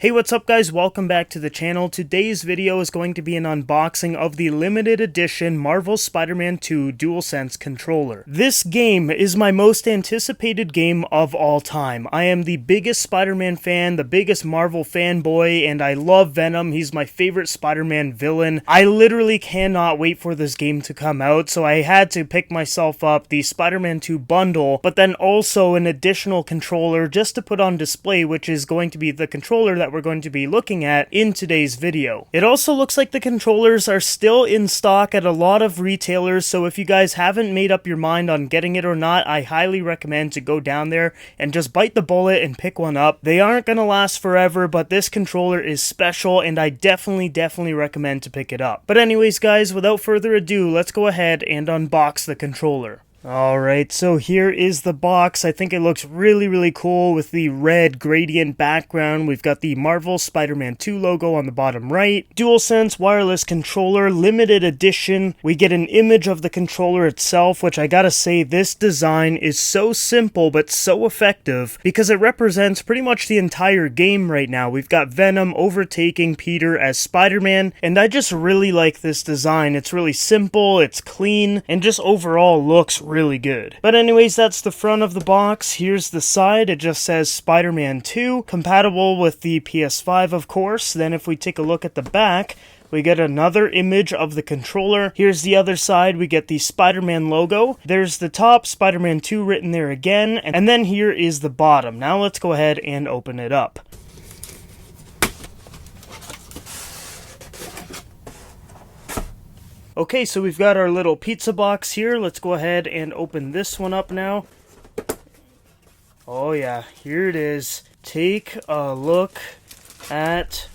Hey, what's up guys? Welcome back to the channel. Today's video is going to be an unboxing of the limited edition Marvel Spider-Man 2 DualSense controller. This game is my most anticipated game of all time. I am the biggest Spider-Man fan, the biggest Marvel fanboy, and I love Venom. He's my favorite Spider-Man villain. I literally cannot wait for this game to come out, so I had to pick myself up the Spider-Man 2 bundle, but then also an additional controller just to put on display, which is going to be the controller that we're going to be looking at in today's video. It also looks like the controllers are still in stock at a lot of retailers, so if you guys haven't made up your mind on getting it or not, I highly recommend to go down there and just bite the bullet and pick one up. They aren't gonna last forever, but this controller is special and I definitely recommend to pick it up. But anyways guys, without further ado, let's go ahead and unbox the controller. Alright, so here is the box. I think it looks really cool with the red gradient background. We've got the Marvel Spider-Man 2 logo on the bottom right. DualSense wireless controller, limited edition. We get an image of the controller itself, which I gotta say, this design is so simple but so effective because it represents pretty much the entire game right now. We've got Venom overtaking Peter as Spider-Man, and I just really like this design. It's really simple, it's clean, and just overall looks really good. But anyways, that's the front of the box. Here's the side. It just says Spider-Man 2, compatible with the PS5 of course. Then if we take a look at the back, we get another image of the controller. Here's the other side. We get the Spider-Man logo. There's the top, Spider-Man 2 written there again, and then here is the bottom. Now let's go ahead and open it up. Okay, so we've got our little pizza box here. Let's go ahead and open this one up now. Oh yeah, here it is. Take a look at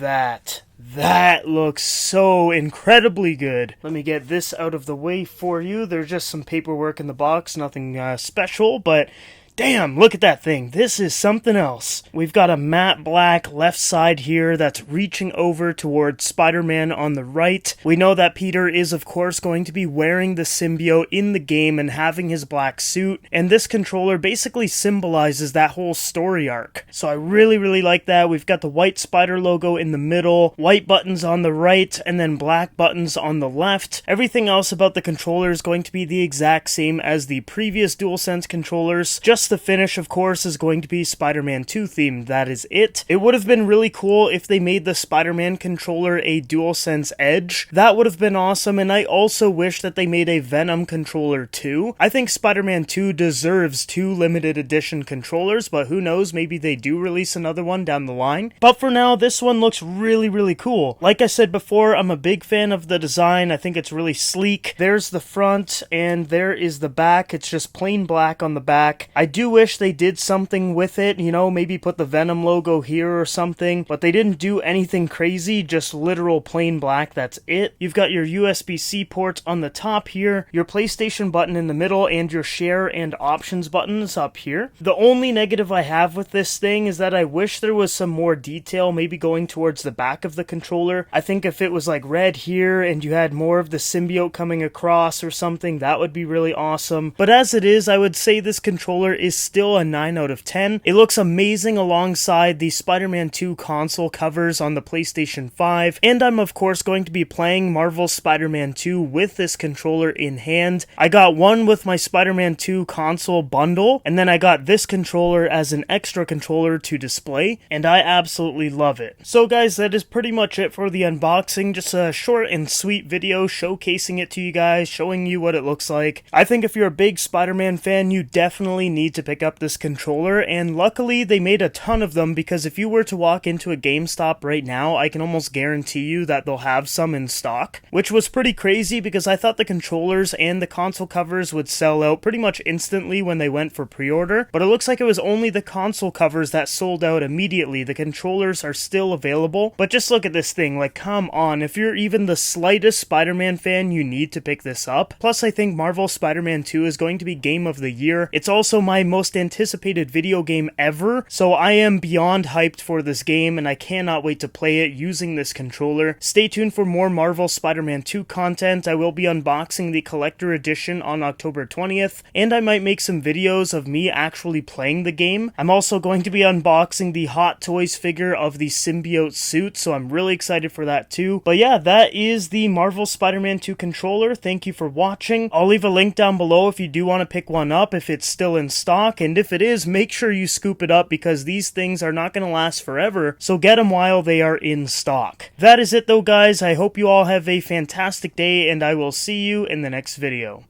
that. That looks so incredibly good. Let me get this out of the way for you. There's just some paperwork in the box, nothing special, but damn, look at that thing. This is something else. We've got a matte black left side here that's reaching over towards Spider-Man on the right. We know that Peter is, of course, going to be wearing the symbiote in the game and having his black suit, and this controller basically symbolizes that whole story arc. So I really like that. We've got the white spider logo in the middle, white buttons on the right, and then black buttons on the left. Everything else about the controller is going to be the exact same as the previous DualSense controllers. Just the finish, of course, is going to be Spider-Man 2 themed. That is it. It would have been really cool if they made the Spider-Man controller a DualSense Edge. That would have been awesome, and I also wish that they made a Venom controller too. I think Spider-Man 2 deserves 2 limited edition controllers, but who knows, maybe they do release another one down the line. But for now, this one looks really cool. Like I said before, I'm a big fan of the design. I think it's really sleek. There's the front, and there is the back. It's just plain black on the back. I do wish they did something with it, you know, maybe put the Venom logo here or something, but they didn't do anything crazy, just literal plain black, that's it. You've got your USB-C ports on the top here, your PlayStation button in the middle, and your share and options buttons up here. The only negative I have with this thing is that I wish there was some more detail, maybe going towards the back of the controller. I think if it was like red here and you had more of the symbiote coming across or something, that would be really awesome. But as it is, I would say this controller is still a 9 out of 10. It looks amazing alongside the Spider-Man 2 console covers on the PlayStation 5, and I'm of course going to be playing Marvel Spider-Man 2 with this controller in hand. I got one with my Spider-Man 2 console bundle, and then I got this controller as an extra controller to display, and I absolutely love it. So guys, that is pretty much it for the unboxing. Just a short and sweet video showcasing it to you guys, showing you what it looks like. I think if you're a big Spider-Man fan, you definitely need to pick up this controller, and luckily they made a ton of them, because if you were to walk into a GameStop right now, I can almost guarantee you that they'll have some in stock, which was pretty crazy because I thought the controllers and the console covers would sell out pretty much instantly when they went for pre-order, but it looks like it was only the console covers that sold out immediately. The controllers are still available, but just look at this thing, like come on, if you're even the slightest Spider-Man fan, you need to pick this up. Plus I think Marvel Spider-Man 2 is going to be Game of the Year. It's also my my most anticipated video game ever, so I am beyond hyped for this game, and I cannot wait to play it using this controller. Stay tuned for more Marvel Spider-Man 2 content. I will be unboxing the collector edition on October 20th, and I might make some videos of me actually playing the game. I'm also going to be unboxing the Hot Toys figure of the symbiote suit, so I'm really excited for that too. But yeah, that is the Marvel Spider-Man 2 controller. Thank you for watching. I'll leave a link down below if you do want to pick one up, if it's still in stock, and if it is, make sure you scoop it up because these things are not going to last forever, so get them while they are in stock. That is it though, guys. I hope you all have a fantastic day, and I will see you in the next video.